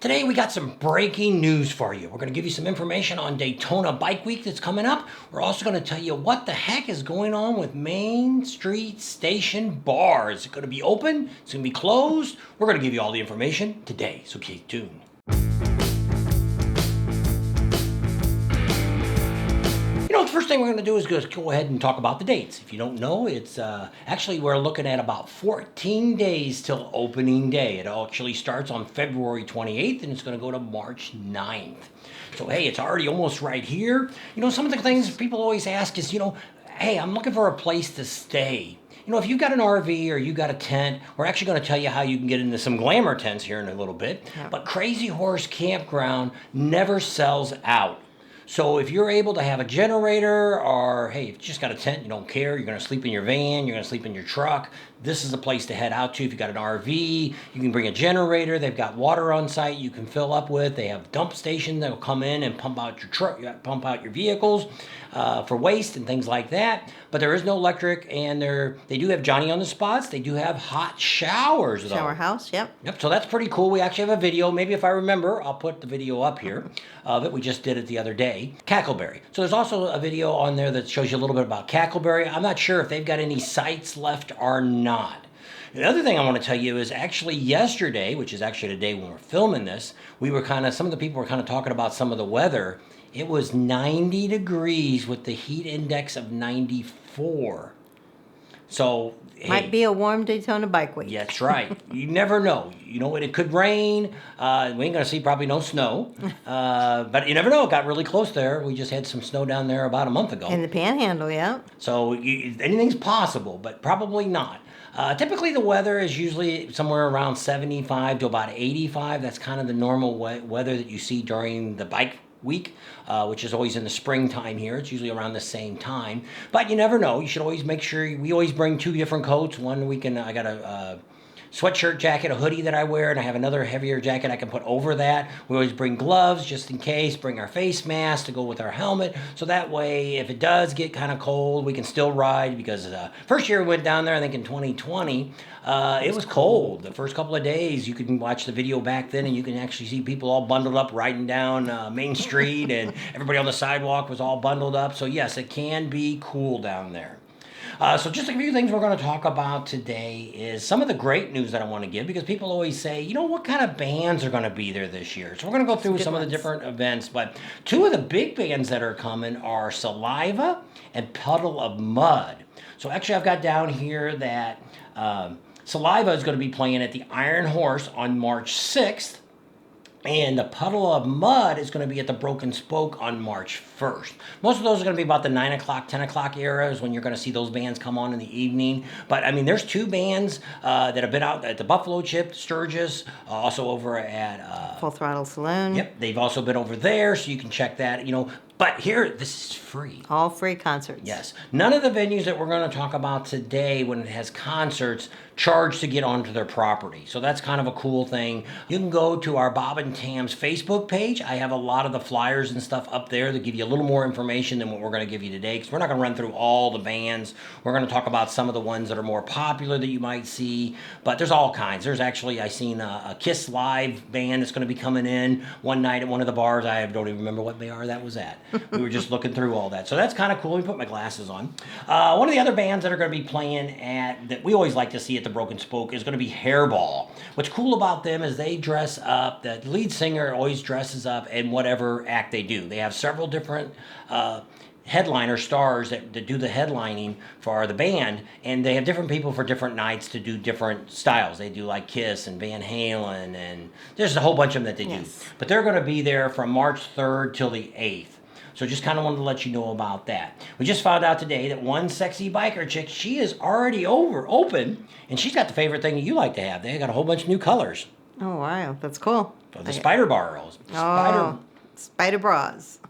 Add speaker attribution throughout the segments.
Speaker 1: Today we got some breaking news for you. We're going to give you some information on Daytona Bike Week that's coming up. We're also going to tell you what the heck is going on with Main Street Station Bar. Is it going to be open? Is it going to be closed? We're going to give you all the information today, so keep tuned. The first thing we're going to do is just go ahead and talk about the dates. If you don't know, it's actually we're looking at about 14 days till opening day. It actually starts on February 28th and it's going to go to March 9th. So, hey, it's already almost right here. Some of the things people always ask is, hey, I'm looking for a place to stay. If you've got an RV or you got a tent, we're actually going to tell you how you can get into some glamour tents here in a little bit. Yep. But Crazy Horse Campground never sells out. So if you're able to have a generator or, hey, if you just got a tent, you don't care, you're going to sleep in your van, you're going to sleep in your truck, this is a place to head out to. If you got an RV, you can bring a generator. They've got water on site you can fill up with. They have dump stations that will come in and pump out your truck, pump out your vehicles for waste and things like that. But there is no electric, and they do have Johnny on the spots. They do have hot showers, though.
Speaker 2: Shower house, yep.
Speaker 1: Yep, so that's pretty cool. We actually have a video. Maybe if I remember, I'll put the video up here of it. We just did it the other day. Cackleberry. So there's also a video on there that shows you a little bit about Cackleberry. I'm not sure if they've got any sites left or not. The other thing I want to tell you is actually yesterday, which is actually the day when we're filming this, some of the people were kind of talking about some of the weather. It was 90 degrees with the heat index of 94. So,
Speaker 2: might be a warm Daytona Bike Week.
Speaker 1: Yeah, that's right. You never know. You know what? It could rain. We ain't going to see probably no snow. But you never know. It got really close there. We just had some snow down there about a month ago.
Speaker 2: In the Panhandle, yeah.
Speaker 1: So anything's possible, but probably not. Typically, the weather is usually somewhere around 75 to about 85. That's kind of the normal weather that you see during the bike week, which is always in the springtime here. It's usually around the same time. But you never know. You should always make sure. We always bring two different coats. One I got a sweatshirt jacket, a hoodie that I wear, and I have another heavier jacket I can put over that. We always bring gloves just in case, bring our face mask to go with our helmet, so that way if it does get kind of cold, we can still ride, because first year we went down there, I think in 2020, it was cold. The first couple of days, you can watch the video back then, and you can actually see people all bundled up riding down Main Street, and everybody on the sidewalk was all bundled up, so yes, it can be cool down there. So just a few things we're going to talk about today is some of the great news that I want to give, because people always say, what kind of bands are going to be there this year? So we're going to go through some of the different events, but two of the big bands that are coming are Saliva and Puddle of Mud. So actually I've got down here that Saliva is going to be playing at the Iron Horse on March 6th. And the Puddle of Mud is going to be at the Broken Spoke on March 1st. Most of those are going to be about the 9 o'clock, 10 o'clock eras when you're going to see those bands come on in the evening. But, there's two bands that have been out at the Buffalo Chip, Sturgis, also over at
Speaker 2: Full Throttle Saloon.
Speaker 1: Yep, they've also been over there, so you can check that, But here, this is free.
Speaker 2: All free concerts.
Speaker 1: Yes. None of the venues that we're going to talk about today, when it has concerts, charge to get onto their property. So that's kind of a cool thing. You can go to our Bob and Tam's Facebook page. I have a lot of the flyers and stuff up there that give you a little more information than what we're going to give you today, because we're not going to run through all the bands. We're going to talk about some of the ones that are more popular that you might see. But there's all kinds. There's actually, I seen a Kiss Live band that's going to be coming in one night at one of the bars. I don't even remember what bar that was at. We were just looking through all that. So that's kind of cool. Let me put my glasses on. One of the other bands that are going to be playing that we always like to see at the Broken Spoke is going to be Hairball. What's cool about them is they dress up. The lead singer always dresses up in whatever act they do. They have several different headliner stars that do the headlining for the band, and they have different people for different nights to do different styles. They do like Kiss and Van Halen, and there's a whole bunch of them that they do. But they're going to be there from March 3rd till the 8th. So just kind of wanted to let you know about that. We just found out today that one sexy biker chick, she is already open, and she's got the favorite thing that you like to have. They got a whole bunch of new colors.
Speaker 2: Oh, wow. That's cool.
Speaker 1: So the spider bars.
Speaker 2: Spider bras.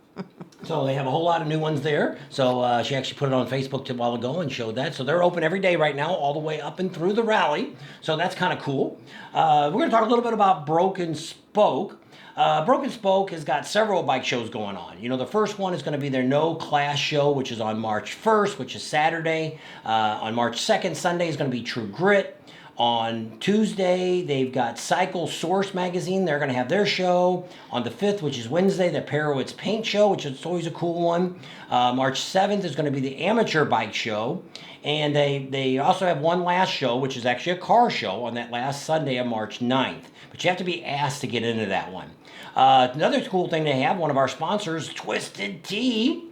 Speaker 1: So they have a whole lot of new ones there. So she actually put it on Facebook a while ago and showed that. So they're open every day right now, all the way up and through the rally. So that's kind of cool. We're going to talk a little bit about Broken Spoke. Broken Spoke has got several bike shows going on. The first one is going to be their No Class show, which is on March 1st, which is Saturday. On March 2nd, Sunday, is going to be True Grit. On Tuesday, they've got Cycle Source Magazine. They're going to have their show. On the 5th, which is Wednesday, the Perowitz Paint Show, which is always a cool one. March 7th is going to be the Amateur Bike Show. And they also have one last show, which is actually a car show on that last Sunday of March 9th. But you have to be asked to get into that one. Another cool thing they have, one of our sponsors, Twisted Tea.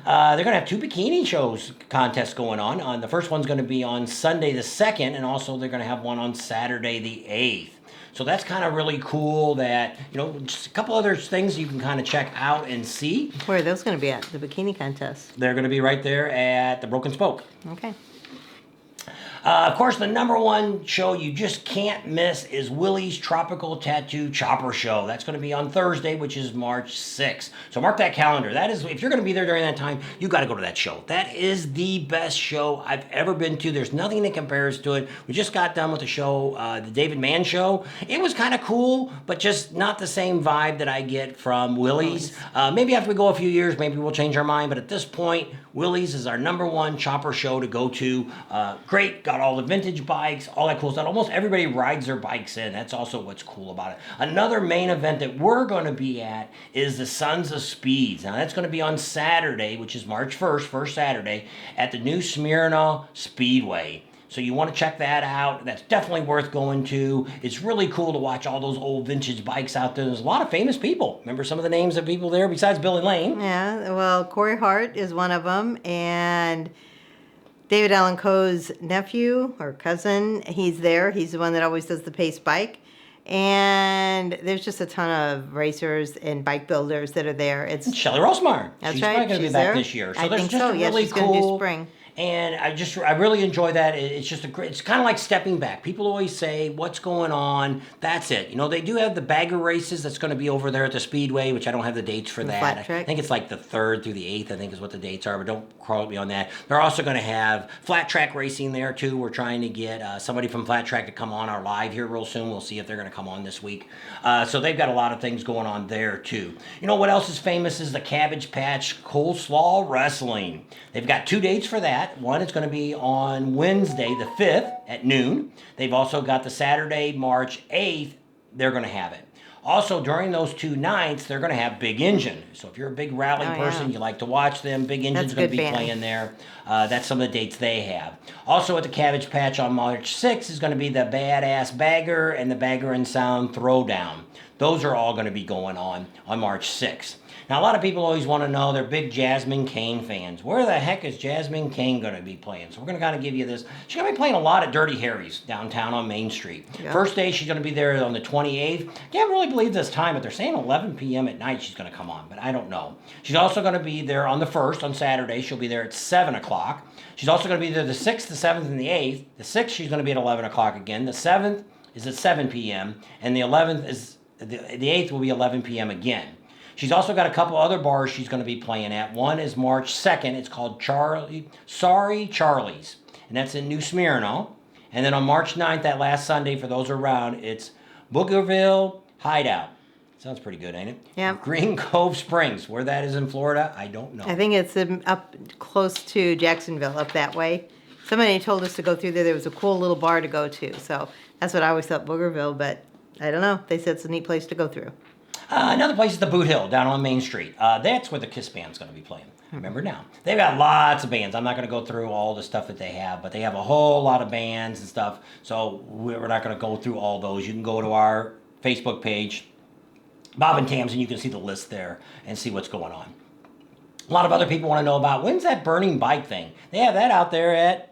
Speaker 1: They're going to have 2 bikini shows contests going on. The first one's going to be on Sunday the 2nd, and also they're going to have one on Saturday the 8th. So that's kind of really cool that, just a couple other things you can kind of check out and see.
Speaker 2: Where are those going to be at? The bikini contest?
Speaker 1: They're going to be right there at the Broken Spoke.
Speaker 2: Okay.
Speaker 1: Of course, the number one show you just can't miss is Willie's Tropical Tattoo Chopper Show. That's going to be on Thursday, which is March 6th. So mark that calendar. That is, if you're going to be there during that time, you got to go to that show. That is the best show I've ever been to. There's nothing that compares to it. We just got done with the show, the David Mann Show. It was kind of cool, but just not the same vibe that I get from Willie's. Maybe after we go a few years, maybe we'll change our mind. But at this point, Willie's is our number one chopper show to go to. Great. Got all the vintage bikes, all that cool stuff. Almost everybody rides their bikes in. That's also what's cool about it. Another main event that we're going to be at is the Sons of Speeds. Now that's going to be on Saturday, which is March 1st, first Saturday, at the New Smyrna Speedway. So you want to check that out. That's definitely worth going to. It's really cool to watch all those old vintage bikes out there. There's a lot of famous people. Remember some of the names of people there besides Billy Lane?
Speaker 2: Yeah, well, Corey Hart is one of them, and David Allen Coe's nephew or cousin, he's there. He's the one that always does the Pace bike. And there's just a ton of racers and bike builders that are there. It's
Speaker 1: Shelley Rossmeyer.
Speaker 2: That's
Speaker 1: She's
Speaker 2: right.
Speaker 1: probably going to be
Speaker 2: She's
Speaker 1: back
Speaker 2: there.
Speaker 1: this year. So
Speaker 2: I
Speaker 1: there's
Speaker 2: think
Speaker 1: just
Speaker 2: so.
Speaker 1: a
Speaker 2: Yeah,
Speaker 1: really
Speaker 2: she's going to do
Speaker 1: cool.
Speaker 2: spring.
Speaker 1: And I really enjoy that. It's just it's kind of like stepping back. People always say, what's going on? That's it. They do have the bagger races that's going to be over there at the Speedway, which I don't have the dates for that.
Speaker 2: Flat track.
Speaker 1: I think it's like the 3rd through the 8th, I think is what the dates are, but don't quote me on that. They're also going to have flat track racing there too. We're trying to get somebody from flat track to come on our live here real soon. We'll see if they're going to come on this week. So they've got a lot of things going on there too. What else is famous is the Cabbage Patch Coleslaw Wrestling. They've got 2 dates for that. One is going to be on Wednesday the 5th at noon. They've also got the Saturday, March 8th, they're going to have it. Also, during those 2 nights, they're going to have Big Engine. So if you're a big rally person, you like to watch them, Big Engine's going to be playing there. That's some of the dates they have. Also at the Cabbage Patch on March 6th is going to be the Badass Bagger and the Bagger and Sound Throwdown. Those are all going to be going on March 6th. Now, a lot of people always want to know, they're big Jasmine Kane fans. Where the heck is Jasmine Kane going to be playing? So we're going to kind of give you this. She's going to be playing a lot at Dirty Harry's downtown on Main Street. Yeah. First day, she's going to be there on the 28th. Can't really believe this time, but they're saying 11 p.m. at night she's going to come on, but I don't know. She's also going to be there on the 1st, on Saturday. She'll be there at 7 o'clock. She's also going to be there the 6th, the 7th, and the 8th. The 6th, she's going to be at 11 o'clock again. The 7th is at 7 p.m., and the 11th is, the 8th will be 11 p.m. again. She's also got a couple other bars she's going to be playing at. One is March 2nd. It's called Sorry Charlie's, and that's in New Smyrna. And then on March 9th, that last Sunday, for those around, it's Boogerville Hideout. Sounds pretty good, ain't it?
Speaker 2: Yeah.
Speaker 1: Green Cove Springs. Where that is in Florida, I don't know.
Speaker 2: I think it's up close to Jacksonville, up that way. Somebody told us to go through there. There was a cool little bar to go to. So that's what I always thought, Boogerville, but I don't know. They said it's a neat place to go through.
Speaker 1: Another place is the Boot Hill down on Main Street. That's where the Kiss Band's going to be playing. Remember now. They've got lots of bands. I'm not going to go through all the stuff that they have, but they have a whole lot of bands and stuff. So we're not going to go through all those. You can go to our Facebook page, Bob and Tams, and you can see the list there and see what's going on. A lot of other people want to know about, when's that burning bike thing? They have that out there at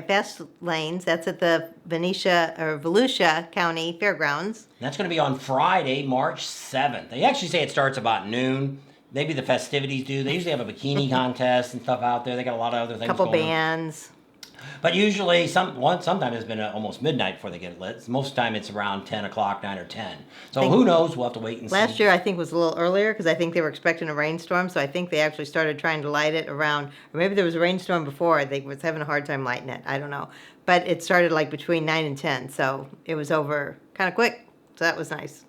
Speaker 2: Fast Lanes. That's at the Volusia County Fairgrounds.
Speaker 1: That's going to be on Friday, March 7th. They actually say it starts about noon. Maybe the festivities do. They usually have a bikini contest and stuff out there. They got a lot of other things
Speaker 2: Couple
Speaker 1: going on.
Speaker 2: bands.
Speaker 1: But usually, sometimes it's been almost midnight before they get lit. Most of the time, it's around 10 o'clock, 9 or 10. So who knows? We'll have to wait and see.
Speaker 2: Last year, I think, was a little earlier because I think they were expecting a rainstorm. So I think they actually started trying to light it around, or maybe there was a rainstorm before. They was having a hard time lighting it. I don't know. But it started like between 9 and 10. So it was over kind of quick. So that was nice.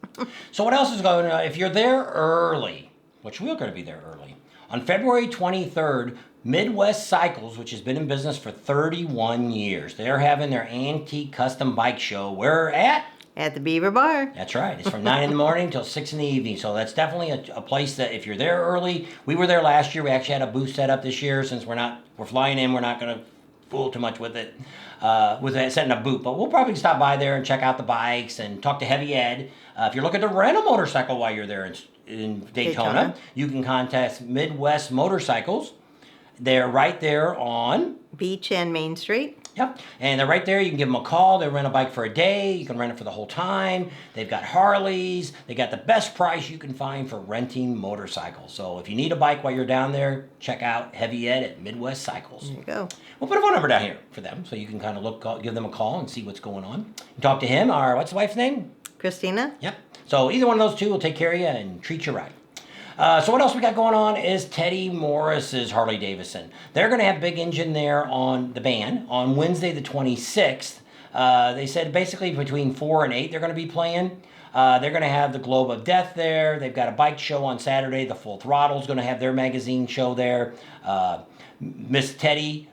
Speaker 1: So what else is going on? If you're there early, which we're going to be there early, On February 23rd, Midwest Cycles, which has been in business for 31 years, they're having their antique custom bike show. Where at?
Speaker 2: At the Beaver Bar.
Speaker 1: That's right. It's from 9 in the morning till 6 in the evening. So that's definitely a place that if you're there early, we were there last year. We actually had a booth set up this year since we're flying in. We're not going to fool too much with it, with setting up booth. But we'll probably stop by there and check out the bikes and talk to Heavy Ed. If you're looking to rent a motorcycle while you're there in Daytona, you can contact Midwest Motorcycles. They're right there on
Speaker 2: Beach and Main Street.
Speaker 1: Yep, and they're right there. You can give them a call. They rent a bike for a day. You can rent it for the whole time. They've got Harleys. They got the best price you can find for renting motorcycles. So if you need a bike while you're down there, check out Heavy Ed at Midwest Cycles.
Speaker 2: There you go.
Speaker 1: We'll put a phone number down here for them so you can kind of give them a call and see what's going on. You talk to him. What's the wife's name?
Speaker 2: Christina.
Speaker 1: Yep. So either one of those two will take care of you and treat you right. So what else we got going on is Teddy Morris's Harley Davidson. They're going to have Big Engine there on the band on Wednesday the 26th. They said basically between 4 and 8 they're going to be playing. They're going to have the Globe of Death there. They've got a bike show on Saturday. The Full Throttle's going to have their magazine show there. Miss Teddy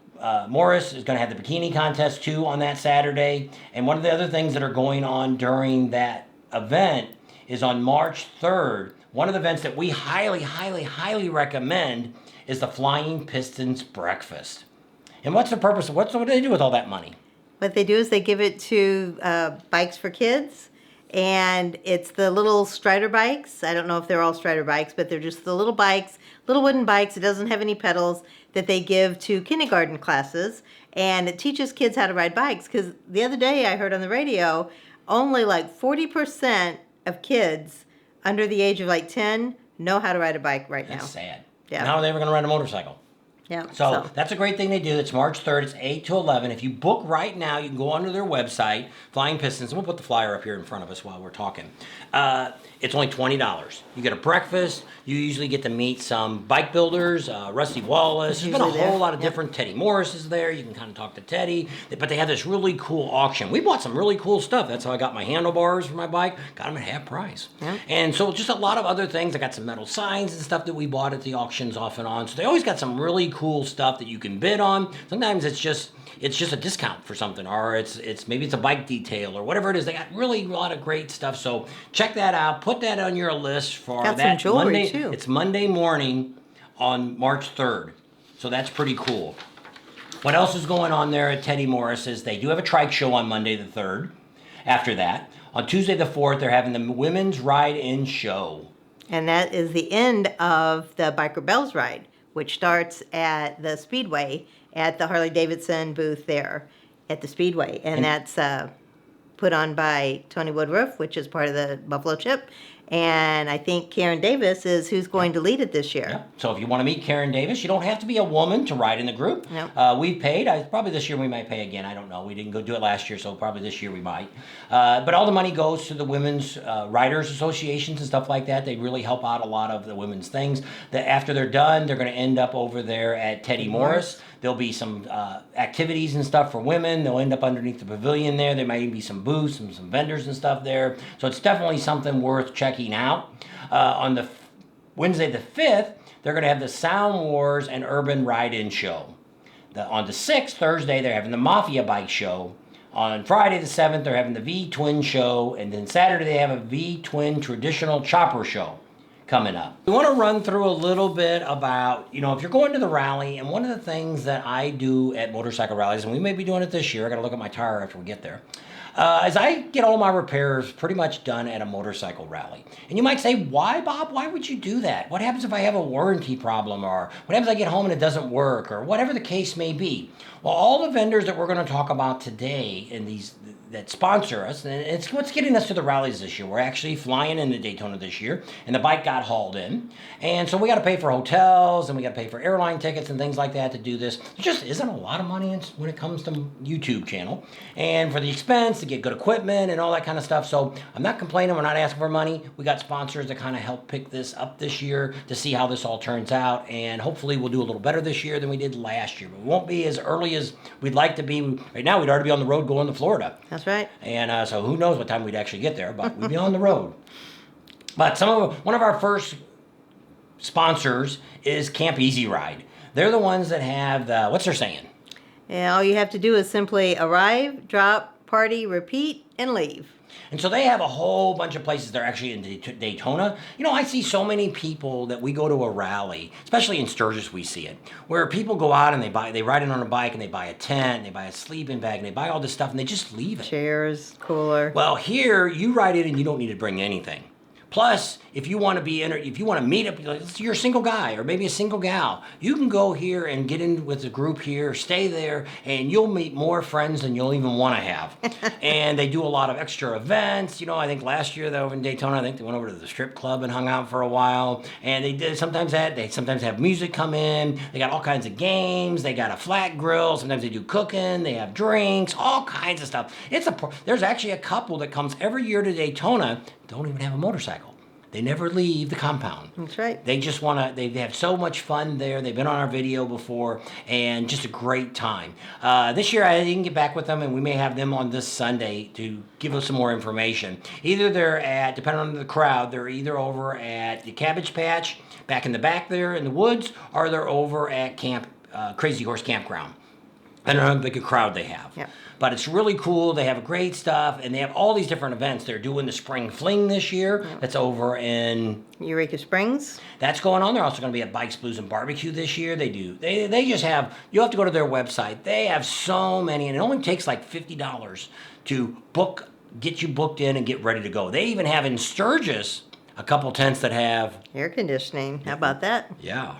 Speaker 1: Morris is going to have the bikini contest too on that Saturday. And one of the other things that are going on during that event is on March 3rd. One of the events that we highly, highly, highly recommend is the Flying Pistons Breakfast. And what's the purpose? What do they do with all that money?
Speaker 2: What they do is they give it to Bikes for Kids, and it's the little Strider bikes. I don't know if they're all Strider bikes, but they're just the little bikes, little wooden bikes. It doesn't have any pedals that they give to kindergarten classes, and it teaches kids how to ride bikes. Because the other day I heard on the radio, only like 40% of kids under the age of like 10 know how to ride a bike right now.
Speaker 1: That's sad.
Speaker 2: Yeah.
Speaker 1: And how are they ever going to ride a motorcycle?
Speaker 2: Yeah.
Speaker 1: So that's a great thing they do. It's March 3rd. It's 8 to 11. If you book right now, you can go onto their website, Flying Pistons. And we'll put the flyer up here in front of us while we're talking. It's only $20. You get a breakfast. You usually get to meet some bike builders, Rusty Wallace. There's been a whole lot of different. Teddy Morris is there. You can kind of talk to Teddy. But they have this really cool auction. We bought some really cool stuff. That's how I got my handlebars for my bike. Got them at half price. Yeah. And so just a lot of other things. I got some metal signs and stuff that we bought at the auctions off and on. So they always got some really cool stuff that you can bid on. Sometimes it's just a discount for something, or maybe it's a bike detail or whatever it is. They got really a lot of great stuff. So check that out. Put that on your list for
Speaker 2: got
Speaker 1: that
Speaker 2: some jewelry
Speaker 1: Monday.
Speaker 2: Too.
Speaker 1: It's Monday morning on March 3rd. So that's pretty cool. What else is going on there at Teddy Morris's? They do have a trike show on Monday the 3rd. After that, on Tuesday the 4th, they're having the Women's Ride-In Show.
Speaker 2: And that is the end of the Biker Bells ride, which starts at the Speedway at the Harley-Davidson booth there at the Speedway. And that's put on by Tony Woodruff, which is part of the Buffalo Chip. And I think Karen Davis is who's going to lead it this year.
Speaker 1: Yep. So if you want to meet Karen Davis, you don't have to be a woman to ride in the group.
Speaker 2: Nope.
Speaker 1: We've paid. Probably this year we might pay again. I don't know. We didn't go do it last year, so probably this year we might. But all the money goes to the women's riders associations and stuff like that. They really help out a lot of the women's things. That after they're done, they're going to end up over there at Teddy Morris. There'll be some activities and stuff for women. They'll end up underneath the pavilion there. There might even be some booths and some vendors and stuff there. So it's definitely something worth checking out. On the Wednesday the 5th, they're going to have the Sound Wars and Urban Ride-In Show. On the 6th, Thursday, they're having the Mafia Bike Show. On Friday the 7th, they're having the V-Twin Show. And then Saturday, they have a V-Twin Traditional Chopper Show coming up. We want to run through a little bit about, if you're going to the rally, and one of the things that I do at motorcycle rallies, and we may be doing it this year, I got to look at my tire after we get there, is I get all my repairs pretty much done at a motorcycle rally. And you might say, why, Bob? Why would you do that? What happens if I have a warranty problem, or what happens if I get home and it doesn't work, or whatever the case may be? Well, all the vendors that we're going to talk about today and these that sponsor us, and it's what's getting us to the rallies this year. We're actually flying into Daytona this year, and the bike got hauled in. And so we got to pay for hotels, and we got to pay for airline tickets and things like that to do this. There just isn't a lot of money when it comes to YouTube channel. And for the expense, to get good equipment and all that kind of stuff. So I'm not complaining. We're not asking for money. We got sponsors that kind of help pick this up this year to see how this all turns out. And hopefully we'll do a little better this year than we did last year. But we won't be as early as we'd like to be. Right now, we'd already be on the road going to Florida.
Speaker 2: That's right.
Speaker 1: And so who knows what time we'd actually get there, but we'd be on the road. But one of our first sponsors is Camp Easy Ride. They're the ones that have the, what's their saying?
Speaker 2: And all you have to do is simply arrive, drop, party, repeat, and leave.
Speaker 1: And so they have a whole bunch of places. They're actually in Daytona. You know, I see so many people that we go to a rally, especially in Sturgis we see it, where people go out and they ride in on a bike and they buy a tent, and they buy a sleeping bag, and they buy all this stuff and they just leave it.
Speaker 2: Chairs, cooler.
Speaker 1: Well, here you ride in and you don't need to bring anything. Plus, if you want to if you want to meet up, you're a single guy or maybe a single gal, you can go here and get in with the group here, stay there, and you'll meet more friends than you'll even want to have. And they do a lot of extra events. You know, I think last year over in Daytona, I think they went over to the strip club and hung out for a while. And they sometimes have music come in. They got all kinds of games. They got a flat grill. Sometimes they do cooking. They have drinks, all kinds of stuff. There's actually a couple that comes every year to Daytona, don't even have a motorcycle. They never leave the compound.
Speaker 2: That's right.
Speaker 1: They just they have so much fun there. They've been on our video before, and just a great time. This year I didn't get back with them, and we may have them on this Sunday to give us some more information. Either they're depending on the crowd, they're either over at the Cabbage Patch, back in the back there in the woods, or they're over at Crazy Horse Campground. I don't know how big a crowd they have.
Speaker 2: Yep.
Speaker 1: But it's really cool. They have great stuff, and they have all these different events. They're doing the Spring Fling this year. Yep. That's over in
Speaker 2: Eureka Springs.
Speaker 1: That's going on. They're also going to be at Bikes, Blues, and Barbecue this year. They just have, you have to go to their website. They have so many, and it only takes like $50 to get you booked in and get ready to go. They even have in Sturgis a couple tents that have
Speaker 2: air conditioning. How about that?
Speaker 1: Yeah.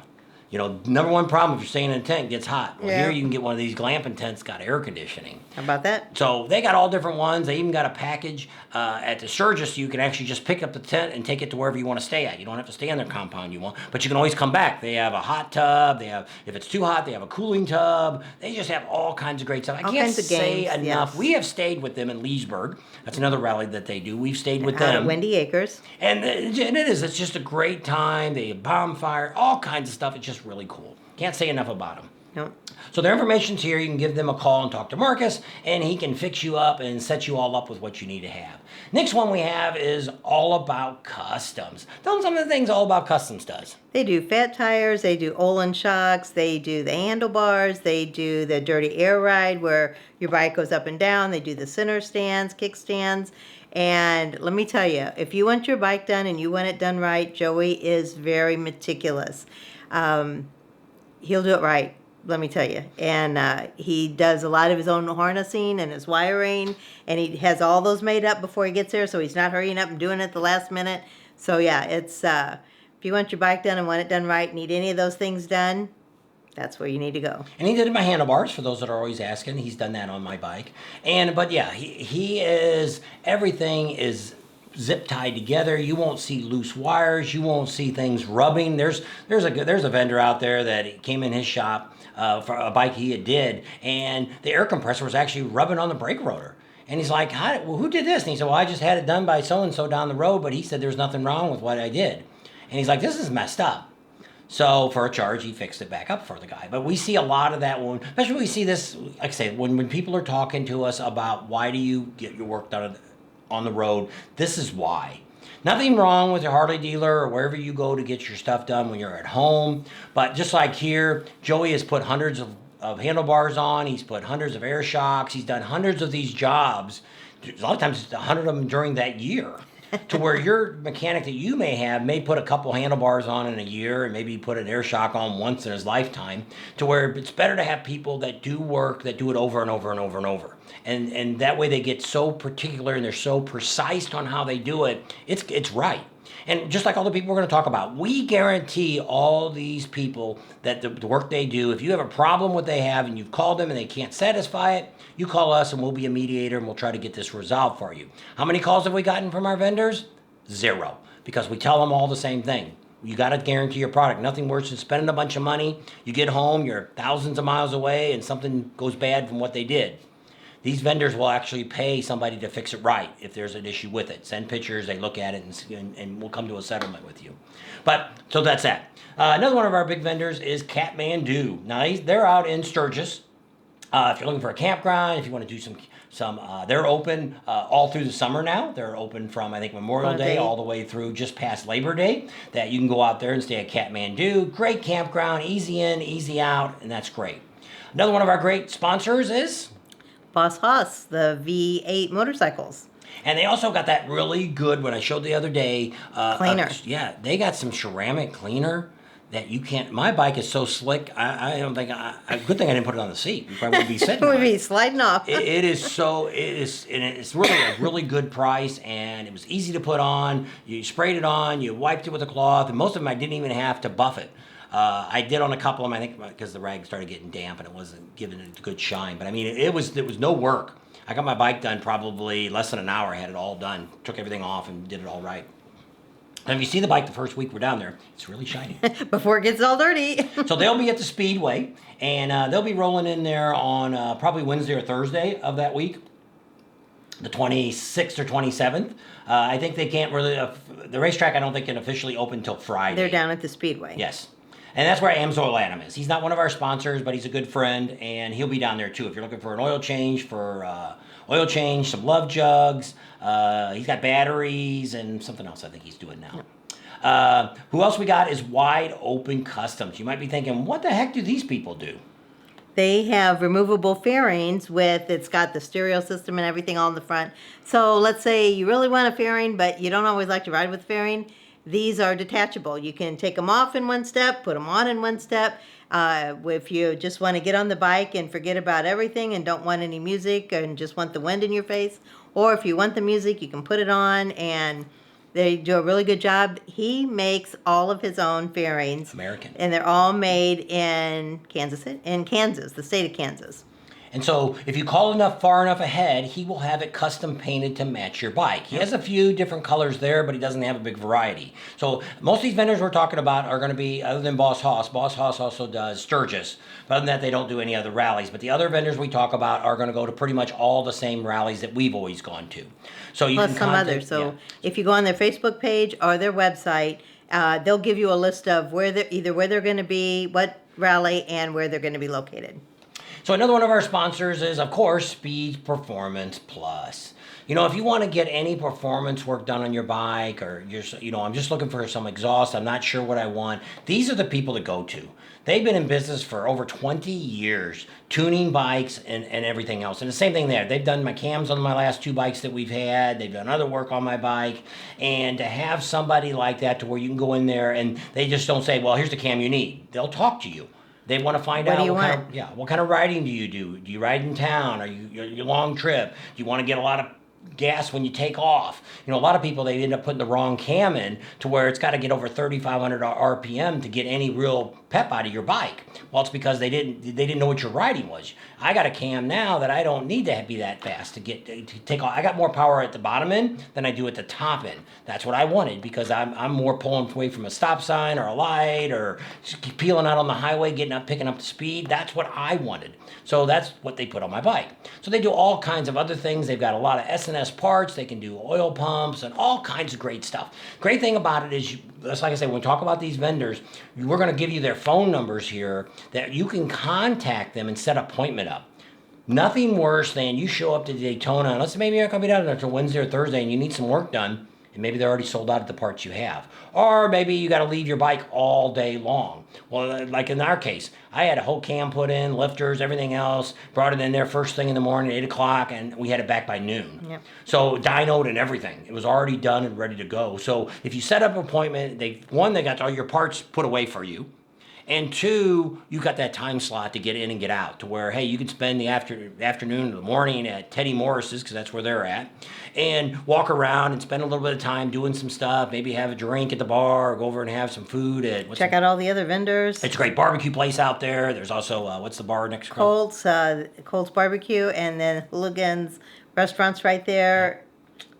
Speaker 1: You know, number one problem if you're staying in a tent, it gets hot. Well,
Speaker 2: yeah.
Speaker 1: Here you can get one of these glamping tents, got air conditioning.
Speaker 2: How about that?
Speaker 1: So they got all different ones. They even got a package at the Sturgis. You can actually just pick up the tent and take it to wherever you want to stay at. You don't have to stay in their compound you want, but you can always come back. They have a hot tub. They have, if it's too hot, they have a cooling tub. They just have all kinds of great stuff. I can't say enough. Yes. We have stayed with them in Leesburg. That's another rally that they do. We've stayed with them.
Speaker 2: At Windy Acres.
Speaker 1: And it's just a great time. They have bonfire, all kinds of stuff. It's just really cool. Can't say enough about them.
Speaker 2: Nope.
Speaker 1: So their information's here. You can give them a call and talk to Marcus, and he can fix you up and set you all up with what you need to have. Next one we have is All About Customs. Tell them some of the things All About Customs does.
Speaker 2: They do fat tires, they do Olin shocks, they do the handlebars, they do the dirty air ride where your bike goes up and down, they do the center stands, kickstands. And let me tell you, if you want your bike done and you want it done right, Joey is very meticulous. He'll do it right, let me tell you. And he does a lot of his own harnessing and his wiring, and he has all those made up before he gets there, so he's not hurrying up and doing it at the last minute. So yeah, it's if you want your bike done and want it done right, need any of those things done, that's where you need to go. And
Speaker 1: he did my handlebars, for those that are always asking. He's done that on my bike. But yeah, he is, everything is zip tied together. You won't see loose wires. You won't see things rubbing. There's a vendor out there that came in his shop for a bike he did, and the air compressor was actually rubbing on the brake rotor. And he's like, who did this? And he said, well, I just had it done by so-and-so down the road, but he said there's nothing wrong with what I did. And he's like, this is messed up. So for a charge, he fixed it back up for the guy. But we see a lot of that when, especially we see this, like I say, when people are talking to us about why do you get your work done on the road, this is why. Nothing wrong with your Harley dealer or wherever you go to get your stuff done when you're at home. But just like here, Joey has put hundreds of handlebars on. He's put hundreds of air shocks. He's done hundreds of these jobs. A lot of times it's 100 of them during that year. To where your mechanic that you may have may put a couple handlebars on in a year and maybe put an air shock on once in his lifetime, to where it's better to have people that do work, that do it over and over and over and over. And that way they get so particular and they're so precise on how they do it, it's right. And just like all the people we're going to talk about, we guarantee all these people that the work they do, if you have a problem with what they have and you've called them and they can't satisfy it, you call us and we'll be a mediator and we'll try to get this resolved for you. How many calls have we gotten from our vendors? 0. Because we tell them all the same thing. You got to guarantee your product. Nothing worse than spending a bunch of money. You get home, you're thousands of miles away, and something goes bad from what they did. These vendors will actually pay somebody to fix it right if there's an issue with it. Send pictures, they look at it, and we'll come to a settlement with you. So that's that. Another one of our big vendors is Kathmandu. Now, they're out in Sturgis. If you're looking for a campground, if you want to do some They're open all through the summer now. They're open from, I think, Memorial Day all the way through just past Labor Day, that you can go out there and stay at Kathmandu. Great campground, easy in, easy out, and that's great. Another one of our great sponsors is
Speaker 2: Boss Haas, the V8 motorcycles.
Speaker 1: And they also got that really good, what I showed the other day.
Speaker 2: Cleaner.
Speaker 1: They got some ceramic cleaner that you can't. My bike is so slick. I don't think. Good thing I didn't put it on the seat. You probably would be sitting.
Speaker 2: Would be sliding off.
Speaker 1: It is so. It is. And it's really a really good price, and it was easy to put on. You sprayed it on. You wiped it with a cloth, and most of them I didn't even have to buff it. I did on a couple of them, I think, because the rag started getting damp and it wasn't giving it a good shine. But I mean, it was no work. I got my bike done probably less than an hour. I had it all done. Took everything off and did it all right. And if you see the bike the first week we're down there, it's really shiny.
Speaker 2: Before it gets all dirty.
Speaker 1: So they'll be at the Speedway, and they'll be rolling in there on probably Wednesday or Thursday of that week, the 26th or 27th. I think they can't really, the racetrack I don't think can officially open until Friday.
Speaker 2: They're down at the Speedway.
Speaker 1: Yes. And that's where AM's Oil Adam is. He's not one of our sponsors, but he's a good friend, and he'll be down there too. If you're looking for an oil change, some love jugs, he's got batteries and something else I think he's doing now. Who else we got is Wide Open Customs. You might be thinking, what the heck do these people do?
Speaker 2: They have removable fairings it's got the stereo system and everything all in the front. So let's say you really want a fairing, but you don't always like to ride with a fairing. These are detachable. You can take them off in one step, put them on in one step. If you just want to get on the bike and forget about everything and don't want any music and just want the wind in your face, or if you want the music, you can put it on, and they do a really good job. He makes all of his own fairings.
Speaker 1: American.
Speaker 2: And they're all made in Kansas, the state of Kansas.
Speaker 1: And so if you call far enough ahead, he will have it custom painted to match your bike. He has a few different colors there, but he doesn't have a big variety. So most of these vendors we're talking about are going to be, other than Boss Haas also does Sturgis. But other than that, they don't do any other rallies. But the other vendors we talk about are going to go to pretty much all the same rallies that we've always gone to. So you
Speaker 2: Plus
Speaker 1: can
Speaker 2: some others. So if you go on their Facebook page or their website, they'll give you a list of where they're going to be, what rally, and where they're going to be located.
Speaker 1: So another one of our sponsors is, of course, Speed Performance Plus. You know, if you want to get any performance work done on your bike, or I'm just looking for some exhaust, I'm not sure what I want, these are the people to go to. They've been in business for over 20 years, tuning bikes and everything else. And the same thing there. They've done my cams on my last 2 bikes that we've had. They've done other work on my bike. And to have somebody like that to where you can go in there and they just don't say, well, here's the cam you need. They'll talk to you. They want to find out what kind of riding do you do? Do you ride in town? Are you long trip? Do you want to get a lot of gas when you take off? You know, a lot of people, they end up putting the wrong cam in to where it's got to get over 3,500 RPM to get any real pep out of your bike. Well, it's because they didn't know what your riding was. I got a cam now that I don't need to be that fast to take off. I got more power at the bottom end than I do at the top end. That's what I wanted, because I'm more pulling away from a stop sign or a light or peeling out on the highway, picking up the speed. That's what I wanted. So that's what they put on my bike. So they do all kinds of other things. They've got a lot of S&S parts. They can do oil pumps and all kinds of great stuff. Great thing about it is, just like I say, when we talk about these vendors, we're going to give you their phone numbers here that you can contact them and set an appointment up. Nothing worse than you show up to Daytona, and let's say maybe you're not going to be down there until Wednesday or Thursday, and you need some work done, and maybe they're already sold out of the parts you have. Or maybe you got to leave your bike all day long. Well, like in our case, I had a whole cam put in, lifters, everything else, brought it in there first thing in the morning, 8 o'clock, and we had it back by noon. Yep. So dynoed and everything. It was already done and ready to go. So if you set up an appointment, they got all your parts put away for you. And 2, you got that time slot to get in and get out, to where, hey, you can spend the afternoon or the morning at Teddy Morris's, because that's where they're at, and walk around and spend a little bit of time doing some stuff, maybe have a drink at the bar, or go over and have some food.
Speaker 2: Check out all the other vendors.
Speaker 1: It's a great barbecue place out there. There's also, what's the bar next to
Speaker 2: Colt's Barbecue, and then Hooligan's Restaurants right there.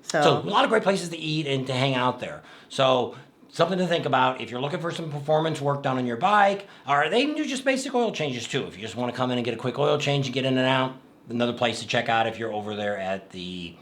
Speaker 1: So a lot of great places to eat and to hang out there. So something to think about if you're looking for some performance work done on your bike. Or they can do just basic oil changes too. If you just want to come in and get a quick oil change and get in and out, another place to check out if you're over there at the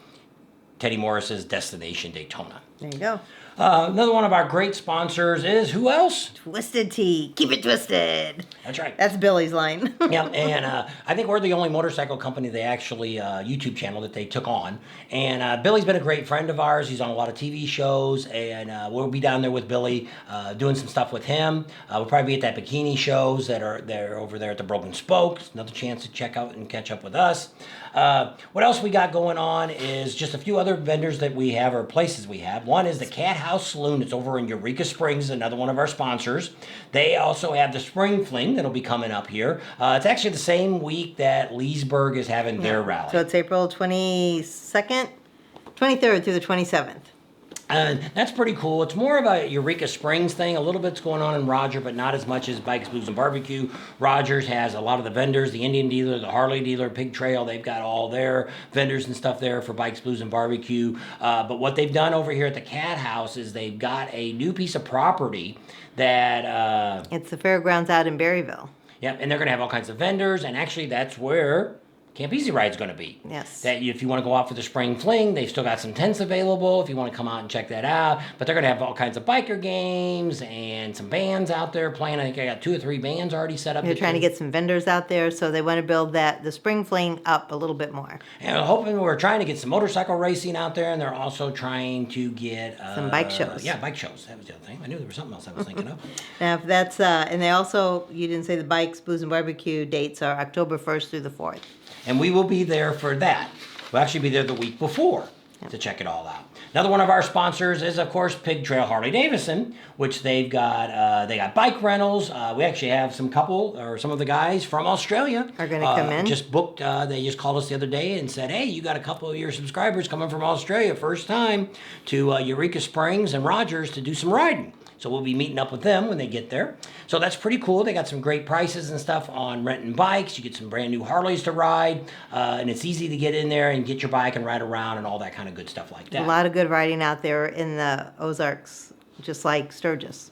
Speaker 1: Teddy Morris's Destination Daytona.
Speaker 2: There you go.
Speaker 1: Another one of our great sponsors is who else?
Speaker 2: Twisted Tea. Keep it twisted.
Speaker 1: That's right.
Speaker 2: That's Billy's line.
Speaker 1: Yeah, and I think we're the only motorcycle company they actually YouTube channel that they took on. And Billy's been a great friend of ours. He's on a lot of TV shows, and we'll be down there with Billy doing some stuff with him. We'll probably be at that bikini shows that are there over there at the Broken Spokes. Another chance to check out and catch up with us. What else we got going on is just a few other vendors that we have or places we have. One is the Cat House Saloon. It's over in Eureka Springs, another one of our sponsors. They also have the Spring Fling that'll be coming up here. It's actually the same week that Leesburg is having their rally.
Speaker 2: So it's April 22nd, 23rd through the 27th.
Speaker 1: And that's pretty cool. It's more of a Eureka Springs thing. A little bit's going on in Roger, but not as much as Bikes, Booze, and Barbecue. Rogers has a lot of the vendors, the Indian dealer, the Harley dealer, Pig Trail. They've got all their vendors and stuff there for Bikes, Booze, and Barbecue. But what they've done over here at the Cat House is they've got a new piece of property that...
Speaker 2: It's the fairgrounds out in Berryville.
Speaker 1: Yep, and they're going to have all kinds of vendors, and actually that's where Camp Easy Ride's going to be.
Speaker 2: Yes.
Speaker 1: That if you want to go out for the spring fling, they've still got some tents available if you want to come out and check that out. But they're going to have all kinds of biker games and some bands out there playing. I think I got 2 or 3 bands already set up.
Speaker 2: They're trying to get some vendors out there, so they want to build the spring fling up a little bit more.
Speaker 1: And we're trying to get some motorcycle racing out there, and they're also trying to get
Speaker 2: some bike shows.
Speaker 1: Yeah, bike shows. That was the other thing. I knew there was something else I was thinking of.
Speaker 2: Now, if that's and they also, you didn't say the Bikes, Booze, and Barbecue dates are October 1st through the 4th.
Speaker 1: And we will be there for that. We'll actually be there the week before to check it all out. Another one of our sponsors is, of course, Pig Trail Harley Davidson, which they've got. They got bike rentals. We actually have some of the guys from Australia
Speaker 2: are going to come in.
Speaker 1: Just booked. They just called us the other day and said, "Hey, you got a couple of your subscribers coming from Australia, first time to Eureka Springs and Rogers to do some riding." So we'll be meeting up with them when they get there. So that's pretty cool. They got some great prices and stuff on renting bikes. You get some brand new Harleys to ride. And it's easy to get in there and get your bike and ride around and all that kind of good stuff like that.
Speaker 2: A lot of good riding out there in the Ozarks, just like Sturgis.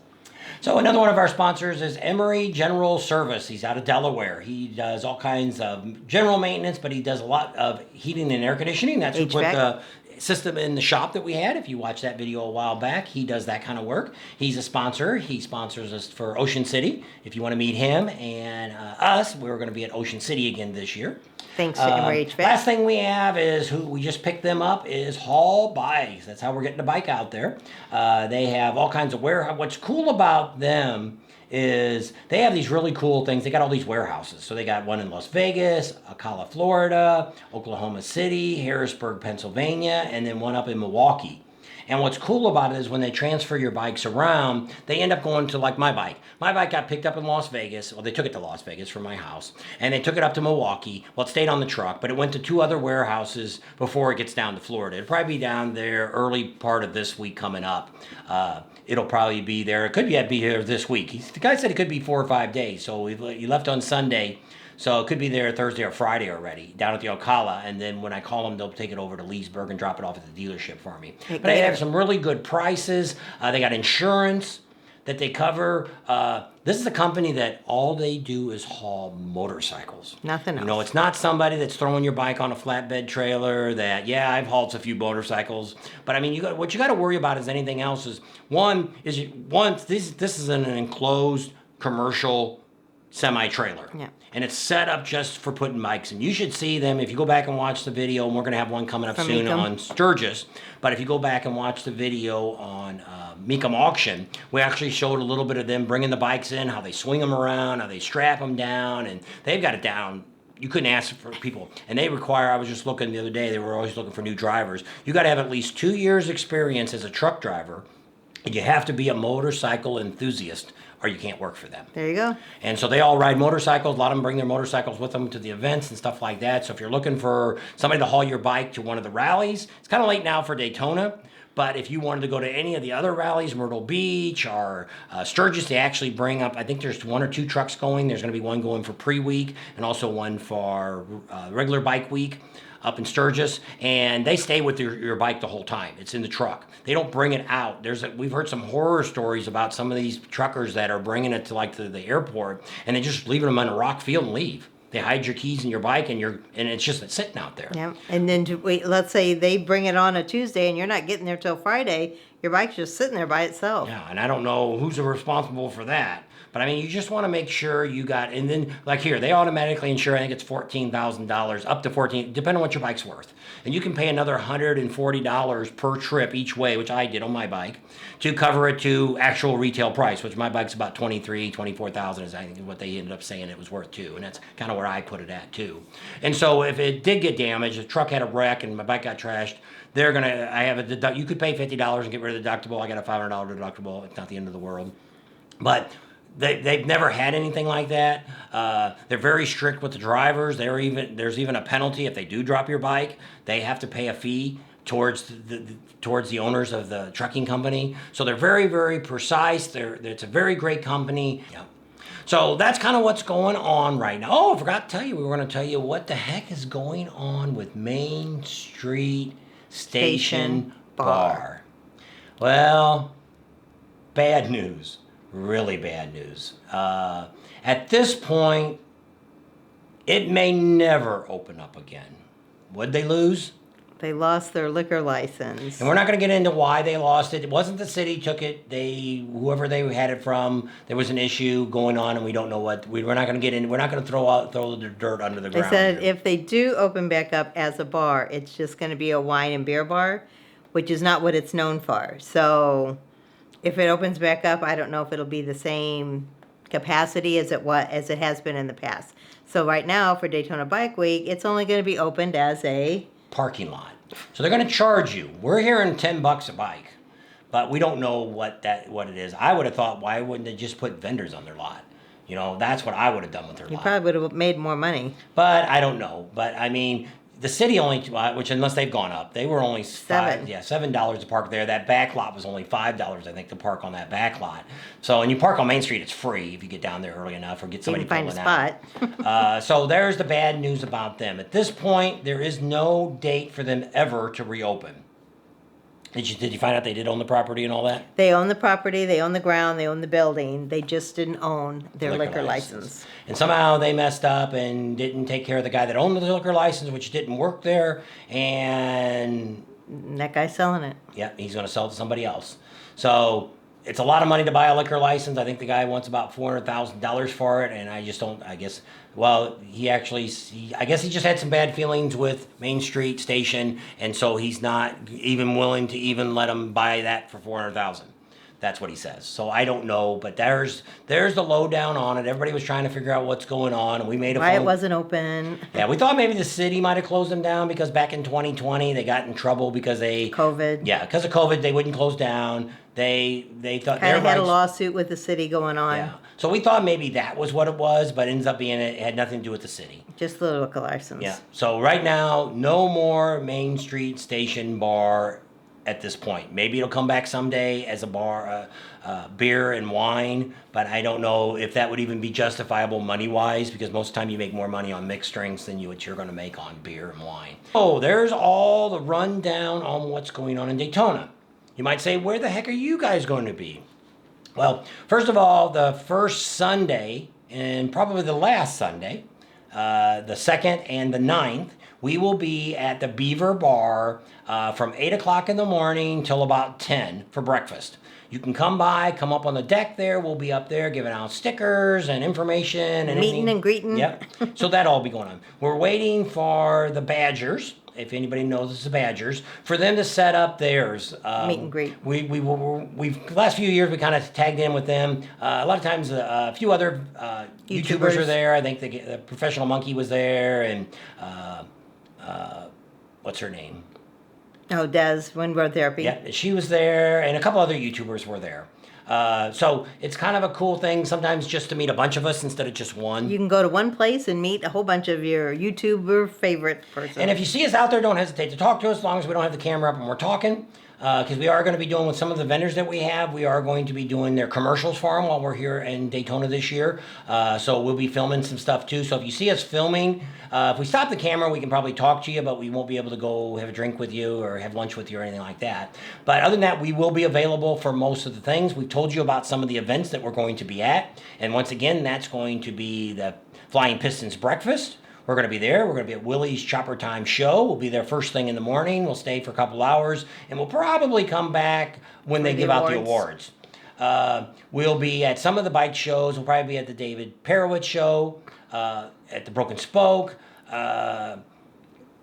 Speaker 1: So another one of our sponsors is Emery General Service. He's out of Delaware. He does all kinds of general maintenance, but he does a lot of heating and air conditioning. That's what the system in the shop that we had. If you watched that video a while back, he does that kind of work. He's a sponsor. He sponsors us for Ocean City. If you want to meet him and us, we're going to be at Ocean City again this year.
Speaker 2: Thanks to Emery HVAC.
Speaker 1: Last thing we have is who we just picked them up is Hall Bikes. That's how we're getting the bike out there. They have all kinds of warehouse. What's cool about them is they have these really cool things. They got all these warehouses. So they got one in Las Vegas, Ocala, Florida, Oklahoma City, Harrisburg, Pennsylvania, and then one up in Milwaukee. And what's cool about it is when they transfer your bikes around, they end up going to, like my bike. My bike got picked up in Las Vegas. Well, they took it to Las Vegas from my house. And they took it up to Milwaukee. Well, it stayed on the truck, but it went to 2 other warehouses before it gets down to Florida. It'll probably be down there early part of this week coming up. It'll probably be there. It could be here this week. The guy said it could be 4 or 5 days. So he left on Sunday. So it could be there Thursday or Friday already, down at the Ocala. And then when I call them, they'll take it over to Leesburg and drop it off at the dealership for me. But they have some really good prices. They got insurance that they cover. This is a company that all they do is haul motorcycles.
Speaker 2: Nothing else.
Speaker 1: You know, it's not somebody that's throwing your bike on a flatbed trailer that, yeah, I've hauled a few motorcycles. But I mean, what you got to worry about is anything else is, this is an enclosed commercial semi-trailer.
Speaker 2: Yeah.
Speaker 1: And it's set up just for putting bikes in. You should see them if you go back and watch the video, and we're going to have one coming up soon on Sturgis. But if you go back and watch the video on Mecum Auction, we actually showed a little bit of them bringing the bikes in, how they swing them around, how they strap them down, and they've got it down. You couldn't ask for people. And they require, I was just looking the other day, they were always looking for new drivers. You got to have at least 2 years experience as a truck driver, and you have to be a motorcycle enthusiast, or you can't work for them.
Speaker 2: There you go.
Speaker 1: And so they all ride motorcycles. A lot of them bring their motorcycles with them to the events and stuff like that. So if you're looking for somebody to haul your bike to one of the rallies, it's kind of late now for Daytona. But if you wanted to go to any of the other rallies, Myrtle Beach or Sturgis, they actually bring up, I think there's 1 or 2 trucks going. There's going to be one going for pre-week and also one for regular bike week up in Sturgis, and they stay with your bike the whole time. It's in the truck. They don't bring it out. We've heard some horror stories about some of these truckers that are bringing it to like the airport, and they just leaving them on a rock field and leave. They hide your keys in your bike, and it's just sitting out there.
Speaker 2: Yeah, and then let's say they bring it on a Tuesday, and you're not getting there till Friday. your bike's just sitting there by itself.
Speaker 1: Yeah, and I don't know who's responsible for that. But I mean, you just want to make sure you got, and then like here, they automatically insure, I think it's $14,000, up to 14, depending on what your bike's worth. And you can pay another $140 per trip each way, which I did on my bike, to cover it to actual retail price, which my bike's about 24,000 is I think what they ended up saying it was worth too. And that's kind of where I put it at too. And so if it did get damaged, the truck had a wreck and my bike got trashed, they're going to, I have a deduct, you could pay $50 and get rid of the deductible. I got a $500 deductible. It's not the end of the world. But they've never had anything like that. They're very strict with the drivers. There's even a penalty if they do drop your bike. They have to pay a fee towards the owners of the trucking company. So they're very, very precise. It's a very great company. Yeah. So that's kind of what's going on right now. Oh, I forgot to tell you. We were going to tell you what the heck is going on with Main Street Station Bar. Well, bad news. Really bad news. At this point, it may never open up again. What'd they lose?
Speaker 2: They lost their liquor license.
Speaker 1: And we're not going to get into why they lost it. It wasn't the city took it. Whoever they had it from, there was an issue going on, and we don't know what. We're not going to get in. We're not going to throw the dirt under the ground.
Speaker 2: They said if they do open back up as a bar, it's just going to be a wine and beer bar, which is not what it's known for. So if it opens back up, I don't know if it'll be the same capacity as it has been in the past. So right now for Daytona Bike Week, it's only going to be opened as a
Speaker 1: parking lot. So they're going to charge you. We're hearing $10 a bike, but we don't know what it is. I would have thought, why wouldn't they just put vendors on their lot? You know, that's what I would have done with their lot.
Speaker 2: You probably would have made more money.
Speaker 1: But I don't know. But I mean, the city only, which unless they've gone up, they were only $7 to park there. That back lot was only $5, I think, to park on that back lot. So, and you park on Main Street, it's free if you get down there early enough or get somebody pulling out.
Speaker 2: You can find a spot.
Speaker 1: So there's the bad news about them. At this point, there is no date for them ever to reopen. Did you find out they did own the property and all that?
Speaker 2: They own the property, they own the ground, they own the building. They just didn't own their liquor license.
Speaker 1: And somehow they messed up and didn't take care of the guy that owned the liquor license, which didn't work there. And
Speaker 2: that guy's selling it.
Speaker 1: Yeah, he's going to sell it to somebody else. So it's a lot of money to buy a liquor license. I think the guy wants about $400,000 for it, and I just don't. I guess. Well, I guess he just had some bad feelings with Main Street Station, and so he's not even willing to even let him buy that for $400,000. That's what he says. So I don't know, but there's the lowdown on it. Everybody was trying to figure out what's going on, and we made
Speaker 2: why it wasn't open.
Speaker 1: Yeah, we thought maybe the city might have closed them down because back in 2020 they got in trouble because
Speaker 2: COVID.
Speaker 1: Yeah, because of COVID they wouldn't close down. They thought
Speaker 2: kind of had a lawsuit with the city going on.
Speaker 1: Yeah, so we thought maybe that was what it was, but it ends up being it had nothing to do with the city.
Speaker 2: Just the liquor license.
Speaker 1: Yeah. So right now, no more Main Street Station Bar at this point. Maybe it'll come back someday as a bar, beer and wine, but I don't know if that would even be justifiable money-wise, because most of the time you make more money on mixed drinks than you're going to make on beer and wine. Oh, there's all the rundown on what's going on in Daytona. You might say, where the heck are you guys going to be? Well, first of all, the first Sunday, and probably the last Sunday, the 2nd and the 9th, we will be at the Beaver Bar from 8 o'clock in the morning till about 10 for breakfast. You can come up on the deck there. We'll be up there giving out stickers and information. And
Speaker 2: meeting and greeting.
Speaker 1: Yep. So that'll all be going on. We're waiting for the Badgers, if anybody knows it's the Badgers, for them to set up theirs.
Speaker 2: Meet and greet.
Speaker 1: We've the last few years we kind of tagged in with them. A lot of times a few other YouTubers are there. I think the Professional Monkey was there, and what's her name?
Speaker 2: Oh, Des, Windward Therapy.
Speaker 1: Yeah, she was there, and a couple other YouTubers were there. So it's kind of a cool thing sometimes just to meet a bunch of us instead of just one.
Speaker 2: You can go to one place and meet a whole bunch of your YouTuber favorite person.
Speaker 1: And if you see us out there, don't hesitate to talk to us as long as we don't have the camera up and we're talking. Because we are going to be doing with some of the vendors that we have, we are going to be doing their commercials for them while we're here in Daytona this year. So we'll be filming some stuff too. So if you see us filming, if we stop the camera, we can probably talk to you, but we won't be able to go have a drink with you or have lunch with you or anything like that. But other than that, we will be available for most of the things. We've told you about some of the events that we're going to be at. And once again, that's going to be the Flying Pistons Breakfast, we're going to be there. We're going to be at Willie's Chopper Time Show. We'll be there first thing in the morning. We'll stay for a couple hours, and we'll probably come back when they give out the awards. We'll be at some of the bike shows. We'll probably be at the David Perowitz show, at the Broken Spoke.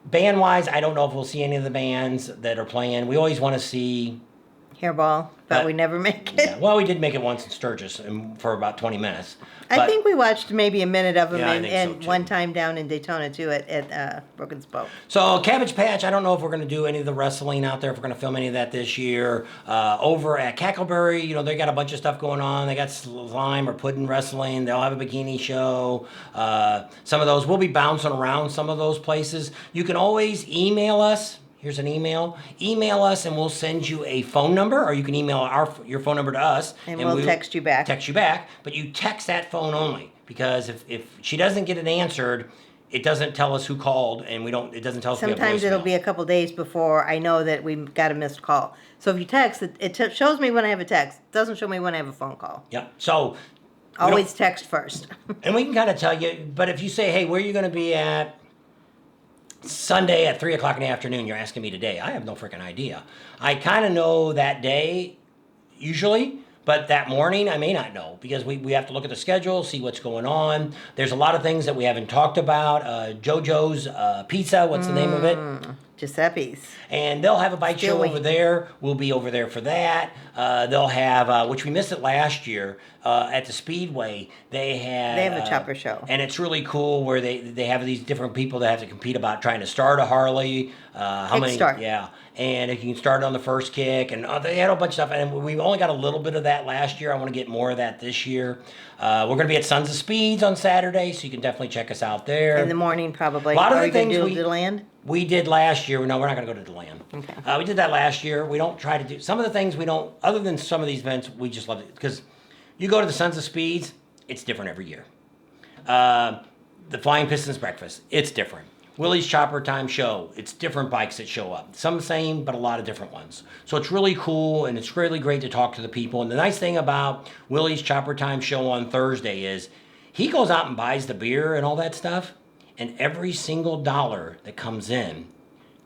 Speaker 1: Band-wise, I don't know if we'll see any of the bands that are playing. We always want to see...
Speaker 2: Hairball, but we never make it.
Speaker 1: Yeah, well, we did make it once in Sturgis for about 20 minutes.
Speaker 2: I think we watched maybe a minute of them,
Speaker 1: Yeah, I
Speaker 2: and,
Speaker 1: think so,
Speaker 2: and
Speaker 1: too.
Speaker 2: one time down in Daytona, too, at Broken Spoke.
Speaker 1: So, Cabbage Patch, I don't know if we're going to do any of the wrestling out there, if we're going to film any of that this year. Over at Cackleberry, you know, they got a bunch of stuff going on. They got slime or pudding wrestling. They'll have a bikini show. Some of those, we'll be bouncing around some of those places. You can always email us. Here's an email. Email us and we'll send you a phone number, or you can email your phone number to us.
Speaker 2: And we'll text you back.
Speaker 1: Text you back, but you text that phone only, because if she doesn't get it answered, it doesn't tell us who called, and it doesn't tell us
Speaker 2: Sometimes
Speaker 1: we have voicemail.
Speaker 2: it'll be a couple days before I know that we got a missed call. So if you text, it shows me when I have a text. It doesn't show me when I have a phone call.
Speaker 1: Yep. So
Speaker 2: Always text first.
Speaker 1: and we can kind of tell you, but if you say, hey, where are you going to be at Sunday at 3 o'clock in the afternoon, you're asking me today. I have no freaking idea. I kind of know that day, usually, but that morning I may not know, because we have to look at the schedule, see what's going on. There's a lot of things that we haven't talked about. JoJo's Pizza, what's the name of it?
Speaker 2: Giuseppe's.
Speaker 1: And they'll have a bike
Speaker 2: Still
Speaker 1: show
Speaker 2: waiting.
Speaker 1: over there. We'll be over there for that. They'll have, which we missed it last year, at the Speedway. They have
Speaker 2: a chopper show.
Speaker 1: and it's really cool where they have these different people that have to compete about trying to start a Harley.
Speaker 2: Kickstart.
Speaker 1: Yeah, and if you can start on the first kick, and they had a bunch of stuff. And we only got a little bit of that last year. I want to get more of that this year. We're going to be at Sons of Speeds on Saturday, so you can definitely check us out there.
Speaker 2: In the morning, probably.
Speaker 1: A lot of
Speaker 2: Are
Speaker 1: the
Speaker 2: you gonna
Speaker 1: things
Speaker 2: do DeLand?
Speaker 1: we did last year. No, we're not going to go to DeLand.
Speaker 2: Okay.
Speaker 1: We did that last year. We don't try to do some of the things we don't, other than some of these events, we just love it. Because you go to the Sons of Speeds, it's different every year. The Flying Pistons Breakfast, it's different. Willie's Chopper Time Show, it's different bikes that show up. Some the same, but a lot of different ones. So it's really cool, and it's really great to talk to the people. And the nice thing about Willie's Chopper Time Show on Thursday is he goes out and buys the beer and all that stuff, and every single dollar that comes in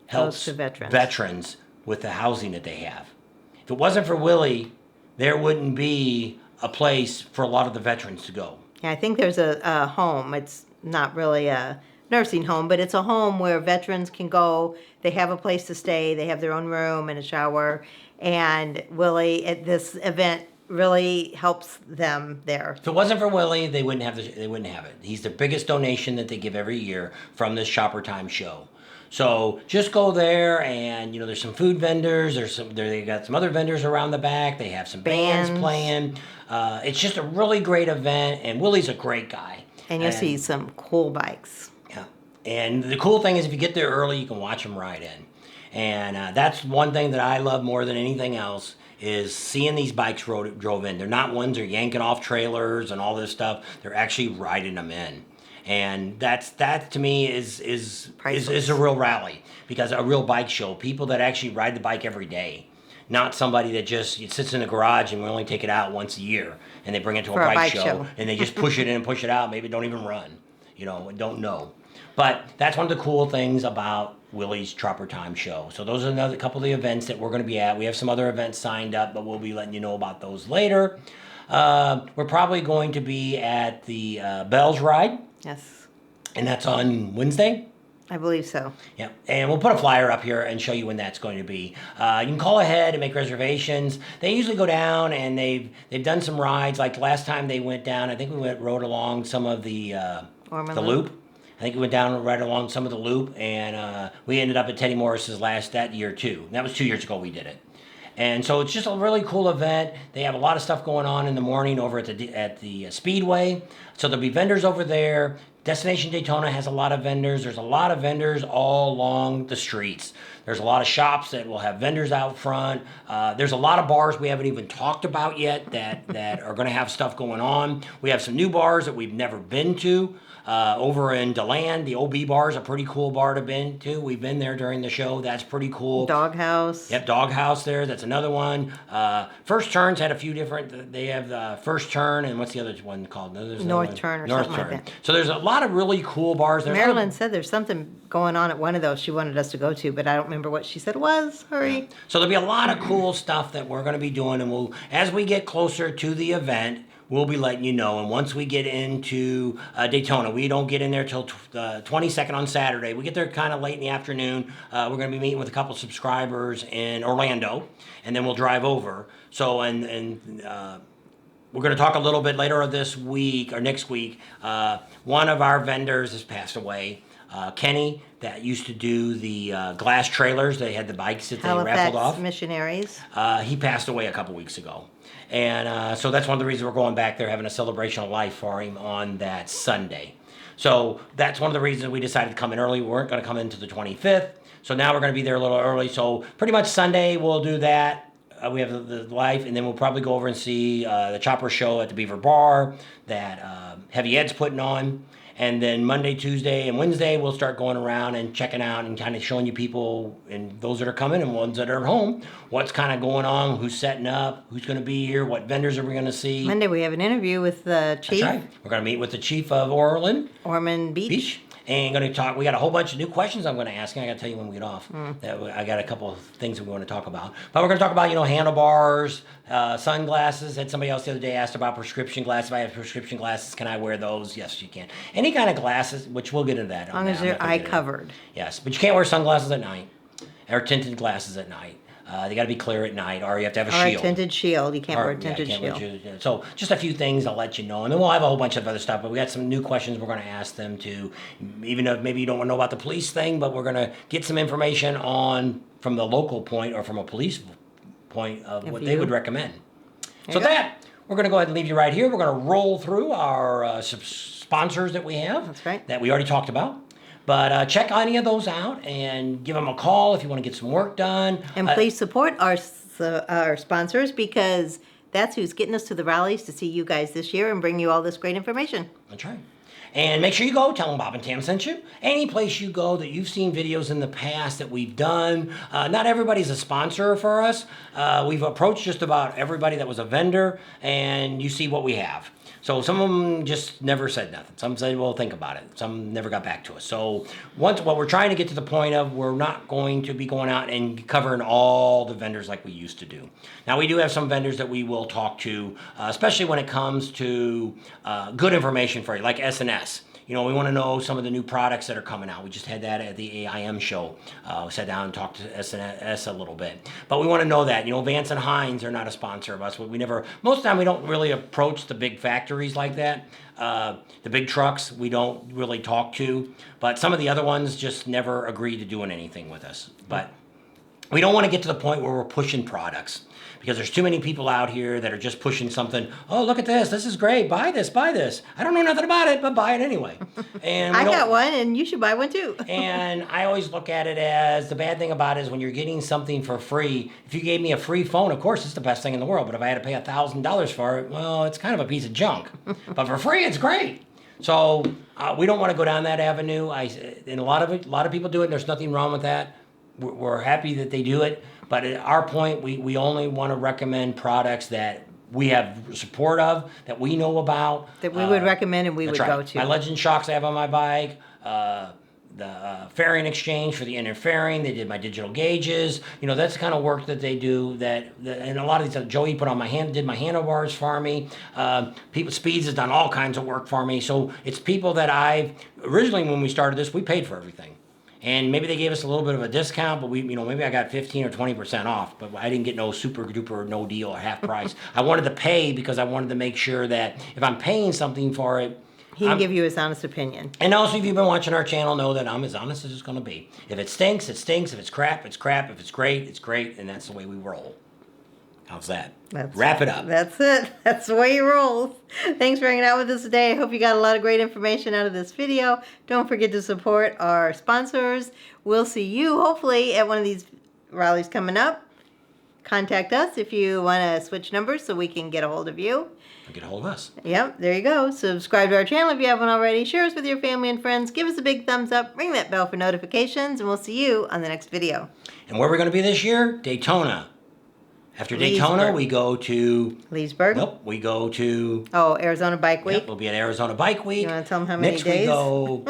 Speaker 1: helps
Speaker 2: to veterans.
Speaker 1: veterans with the housing that they have. If it wasn't for Willie, there wouldn't be a place for a lot of the veterans to go.
Speaker 2: Yeah, I think there's a home. It's not really a nursing home, but it's a home where veterans can go. They have a place to stay. They have their own room and a shower. And Willie, at this event, really helps them there.
Speaker 1: If it wasn't for Willie, they wouldn't have it. He's the biggest donation that they give every year from this Chopper Time show. So just go there, and there's some food vendors. They got some other vendors around the back. They have some bands playing. It's just a really great event, and Willie's a great guy.
Speaker 2: And you'll see some cool bikes.
Speaker 1: Yeah, and the cool thing is, if you get there early, you can watch them ride in, and that's one thing that I love more than anything else. Is seeing these bikes drove in. They're not ones that are yanking off trailers and all this stuff. They're actually riding them in. And that to me is a real rally, because a real bike show, people that actually ride the bike every day, not somebody that just sits in the garage and we only take it out once a year and they bring it to a bike show and they just push it in and push it out, maybe don't even run, don't know. But that's one of the cool things about Willie's Chopper Time show. So those are another couple of the events that we're going to be at. We have some other events signed up, but we'll be letting you know about those later. We're probably going to be at the Bells Ride.
Speaker 2: Yes.
Speaker 1: And that's on Wednesday?
Speaker 2: I believe so.
Speaker 1: Yeah, and we'll put a flyer up here and show you when that's going to be. You can call ahead and make reservations. They usually go down, and they've done some rides. Like the rode time they went down, I think we rode along some of the loop. I think we went down right along some of the loop, and we ended up at Teddy Morris's that year too. That was 2 years ago we did it. And so it's just a really cool event. They have a lot of stuff going on in the morning over at the Speedway. So there'll be vendors over there. Destination Daytona has a lot of vendors. There's a lot of vendors all along the streets. There's a lot of shops that will have vendors out front. There's a lot of bars we haven't even talked about yet that are going to have stuff going on. We have some new bars that we've never been to. Over in DeLand, the OB bar is a pretty cool bar to been to. We've been there during the show. That's pretty cool.
Speaker 2: Doghouse.
Speaker 1: Yep, Doghouse there. That's another one. First Turn's had a few different. They have the First Turn, and what's the other one called?
Speaker 2: North Turn or something like that.
Speaker 1: So there's a lot lot of really cool bars there.
Speaker 2: Marilyn said there's something going on at one of those she wanted us to go to, but I don't remember what she said it was. Hurry.
Speaker 1: So there'll be a lot of cool stuff that we're going to be doing, and we'll, as we get closer to the event, we'll be letting you know. And once we get into Daytona, we don't get in there till the 22nd on Saturday. We get there kind of late in the afternoon. We're going to be meeting with a couple subscribers in Orlando, and then we'll drive over. So, we're going to talk a little bit later this week or next week. One of our vendors has passed away. Kenny, that used to do the glass trailers. They had the bikes that they raffled off.
Speaker 2: Missionaries.
Speaker 1: He passed away a couple weeks ago. And so that's one of the reasons we're going back there, having a celebration of life for him on that Sunday. So that's one of the reasons we decided to come in early. We weren't going to come into the 25th. So now we're going to be there a little early. So pretty much Sunday we'll do that. We have the life, and then we'll probably go over and see the Chopper show at the Beaver Bar that Heavy Ed's putting on. And then Monday, Tuesday, and Wednesday, we'll start going around and checking out and kind of showing you people, and those that are coming and ones that are at home, what's kind of going on, who's setting up, who's going to be here, what vendors are we going to see.
Speaker 2: Monday we have an interview with the chief.
Speaker 1: That's right. We're going to meet with the chief of Ormond
Speaker 2: Beach.
Speaker 1: And going to talk. We got a whole bunch of new questions I'm going to ask you. I got to tell you when we get off. I got a couple of things we want to talk about. But we're going to talk about, handlebars, sunglasses. Had somebody else the other day asked about prescription glasses. If I have prescription glasses, can I wear those? Yes, you can. Any kind of glasses, which we'll get into that.
Speaker 2: As long as they're eye covered.
Speaker 1: Yes, but you can't wear sunglasses at night or tinted glasses at night. They got to be clear at night, or you have to have a shield.
Speaker 2: Or a tinted shield. You can't wear a tinted shield.
Speaker 1: So just a few things I'll let you know. And then we'll have a whole bunch of other stuff. But we got some new questions we're going to ask them to, even if maybe you don't want to know about the police thing, but we're going to get some information from the local point or from a police point of what they would recommend. So we're going to go ahead and leave you right here. We're going to roll through our sponsors that we have.
Speaker 2: That's right.
Speaker 1: That we already talked about. But check any of those out and give them a call if you want to get some work done.
Speaker 2: And please support our sponsors, because that's who's getting us to the rallies to see you guys this year and bring you all this great information.
Speaker 1: That's right. And make sure you go. Tell them Bob and Tam sent you. Any place you go that you've seen videos in the past that we've done. Not everybody's a sponsor for us. We've approached just about everybody that was a vendor, and you see what we have. So some of them just never said nothing. Some said, well, think about it. Some never got back to us. So what we're trying to get to the point of, we're not going to be going out and covering all the vendors like we used to do. Now, we do have some vendors that we will talk to, especially when it comes to good information for you, like S&S. We want to know some of the new products that are coming out. We just had that at the AIM show. We sat down and talked to S&S a little bit. But we want to know that. Vance and Hines are not a sponsor of us. Most of the time we don't really approach the big factories like that. The big trucks we don't really talk to. But some of the other ones just never agree to doing anything with us. But we don't want to get to the point where we're pushing products, because there's too many people out here that are just pushing something. Oh, look at this. This is great. Buy this. Buy this. I don't know nothing about it, but buy it anyway. And
Speaker 2: I got one, and you should buy one too.
Speaker 1: And I always look at it as, the bad thing about it is when you're getting something for free. If you gave me a free phone, of course, it's the best thing in the world. But if I had to pay $1,000 for it, well, it's kind of a piece of junk. But for free, it's great. So we don't want to go down that avenue. And a lot of people do it, and there's nothing wrong with that. We're happy that they do it, but at our point, we only want to recommend products that we have support of, that we know about.
Speaker 2: That we would recommend and we would go to.
Speaker 1: My Legend shocks I have on my bike, the fairing exchange for the inner fairing, they did my digital gauges. That's the kind of work that they do, and a lot of these, Joey did my handlebars for me. Speeds has done all kinds of work for me. So it's people that originally when we started this, we paid for everything. And maybe they gave us a little bit of a discount, but maybe I got 15 or 20% off, but I didn't get no super duper no deal or half price. I wanted to pay because I wanted to make sure that if I'm paying something for it,
Speaker 2: he can give you his honest opinion.
Speaker 1: And also, if you've been watching our channel, know that I'm as honest as it's going to be. If it stinks, it stinks. If it's crap, it's crap. If it's great, it's great. And that's the way we roll. How's that? Wrap it up.
Speaker 2: That's it. That's the way you roll. Thanks for hanging out with us today. I hope you got a lot of great information out of this video. Don't forget to support our sponsors. We'll see you hopefully at one of these rallies coming up. Contact us if you want to switch numbers so we can get a hold of you.
Speaker 1: Or get a hold of us.
Speaker 2: Yep, there you go. Subscribe to our channel if you haven't already. Share us with your family and friends. Give us a big thumbs up. Ring that bell for notifications. And we'll see you on the next video.
Speaker 1: And where we're going to be this year? Daytona. After Daytona,
Speaker 2: Leesburg.
Speaker 1: we go to...
Speaker 2: Leesburg?
Speaker 1: Nope, we go to...
Speaker 2: Oh, Arizona Bike Week?
Speaker 1: Yep, we'll be at Arizona Bike Week.
Speaker 2: You want to tell them how many
Speaker 1: Next
Speaker 2: days?
Speaker 1: we go...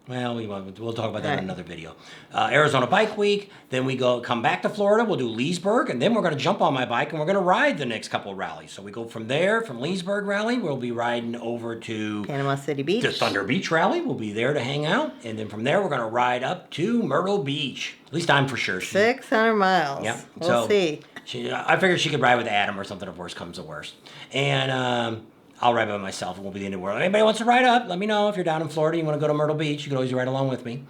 Speaker 1: Well, we'll talk about that in
Speaker 2: Right.
Speaker 1: another video. Arizona Bike Week, then we come back to Florida, we'll do Leesburg, and then we're going to jump on my bike and we're going to ride the next couple of rallies. So we go from there, from Leesburg Rally, we'll be riding over to
Speaker 2: Panama City Beach.
Speaker 1: the Thunder Beach Rally. We'll be there to hang out, and then from there we're going to ride up to Myrtle Beach. At least I'm for sure.
Speaker 2: 600 miles.
Speaker 1: Yep.
Speaker 2: We'll see.
Speaker 1: I figured she could ride with Adam or something if worst comes to worst. And I'll ride by myself. It won't be the end of the world. Anybody wants to ride up, let me know. If you're down in Florida, you want to go to Myrtle Beach, you can always ride along with me.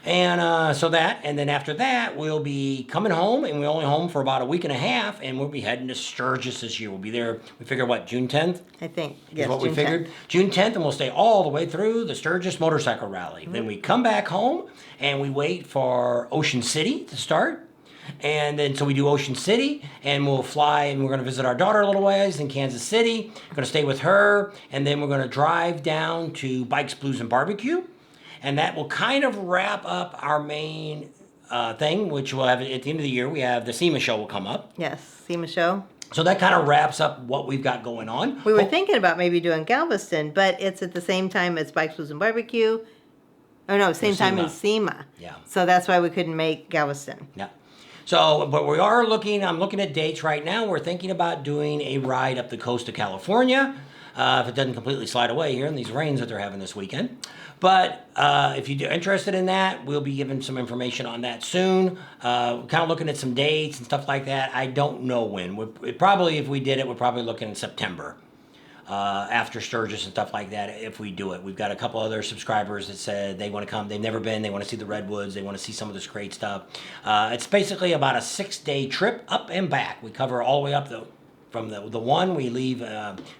Speaker 1: And so that, and then after that, we'll be coming home, and we're only home for about a week and a half, and we'll be heading to Sturgis this year. We'll be there, we figure, what, June 10th?
Speaker 2: I think,
Speaker 1: Is
Speaker 2: yes,
Speaker 1: what
Speaker 2: June
Speaker 1: we figured.
Speaker 2: 10th.
Speaker 1: June 10th, and we'll stay all the way through the Sturgis Motorcycle Rally. Then we come back home, and we wait for Ocean City to start. And then, so we do Ocean City, and we'll fly, and we're going to visit our daughter a little ways in Kansas City. We're going to stay with her, and then we're going to drive down to Bikes, Blues, and Barbecue. And that will kind of wrap up our main thing, which we'll have at the end of the year. We have the SEMA show will come up.
Speaker 2: Yes, SEMA show.
Speaker 1: So that kind of wraps up what we've got going on.
Speaker 2: We were thinking about maybe doing Galveston, but it's at the same time as Bikes, Blues, and Barbecue. Oh, no, same time as SEMA.
Speaker 1: Yeah.
Speaker 2: So that's why we couldn't make Galveston.
Speaker 1: Yeah. So, but we are looking, I'm looking at dates right now. We're thinking about doing a ride up the coast of California, if it doesn't completely slide away here in these rains that they're having this weekend. But if you're interested in that, we'll be giving some information on that soon. Kind of looking at some dates and stuff like that. I don't know when. Probably, if we did it, we're probably looking in September. After Sturgis and stuff like that, if we do it. We've got a couple other subscribers that said they want to come. They've never been. They want to see the Redwoods. They want to see some of this great stuff. It's basically about a 6-day trip up and back. We cover all the way up from the one. We leave,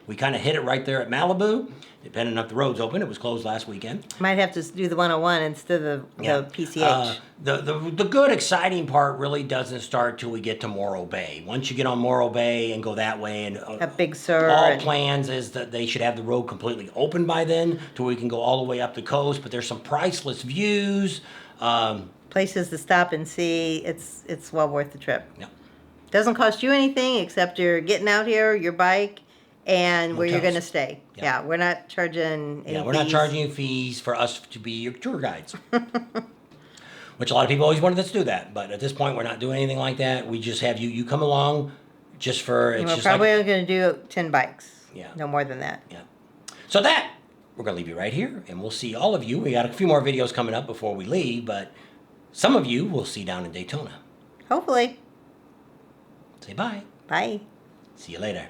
Speaker 1: we kind of hit it right there at Malibu. Depending on if the road's open. It was closed last weekend.
Speaker 2: Might have to do the 101 instead of the PCH.
Speaker 1: The good, exciting part really doesn't start till we get to Morro Bay. Once you get on Morro Bay and go that way, and
Speaker 2: At Big Sur.
Speaker 1: all plans is that they should have the road completely open by then, to where we can go all the way up the coast. But there's some priceless views.
Speaker 2: Places to stop and see. It's well worth the trip.
Speaker 1: Yeah.
Speaker 2: Doesn't cost you anything except you're getting out here, your bike, and where you're
Speaker 1: Motels.
Speaker 2: going to stay.
Speaker 1: Yeah.
Speaker 2: Yeah, we're not charging any
Speaker 1: Yeah, we're not
Speaker 2: fees.
Speaker 1: charging you fees for us to be your tour guides. Which a lot of people always wanted us to do that, but at this point we're not doing anything like that. We just have you come along just for
Speaker 2: And
Speaker 1: it's
Speaker 2: we're
Speaker 1: just
Speaker 2: probably
Speaker 1: like,
Speaker 2: only going to do 10 bikes.
Speaker 1: Yeah.
Speaker 2: No more than that.
Speaker 1: yeah. So that we're gonna leave you right here, and we'll see all of you. We got a few more videos coming up before we leave, but some of you we'll see down in Daytona.
Speaker 2: Hopefully.
Speaker 1: Say bye.
Speaker 2: Bye.
Speaker 1: See you later.